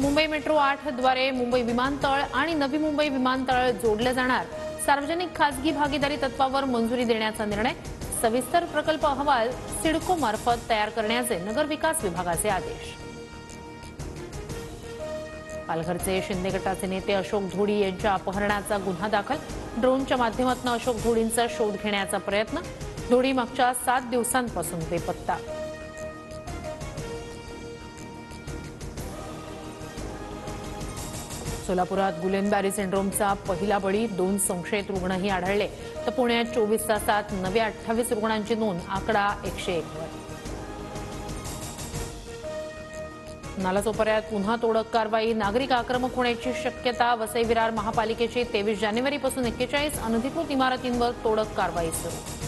Mumbai metro 8 द्वारे मुंबई विमानतळ आणि नवी मुंबई विमानतळ जोडले जाणार। सार्वजनिक खासगी भागीदारी तत्वावर मंजुरी देण्याचा निर्णय। सविस्तर प्रकल्प अहवाल सिडको मार्फत तयार करण्याचे नगर विकास विभागाचे आदेश। पालघरचे शिंदे गटाचे नेते अशोक धोडी यांच्या अपहरणाचा गुन्हा दाखल। ड्रोनच्या माध्यमातून अशोक धोडींचा शोध घेण्याचा प्रयत्न। धोडी मागच्या 7 दिवसांपासून बेपत्ता। सोलापुरात गुलेनबॅरी सिंड्रोमचा पहिला बळी, 2 संशयित रुग्णही आढळले। तर पुण्यात 24 तासात नवे 28 रुग्णांची नोंद, आकडा 101 वर। नालासोपाऱ्यात पुन्हा तोडक कारवाई, नागरिक आक्रमक होण्याची शक्यता। वसई विरार महापालिकेची 23 जानेवारीपासून 41 अनधिकृत इमारतींवर तोडक कारवाई सुरू।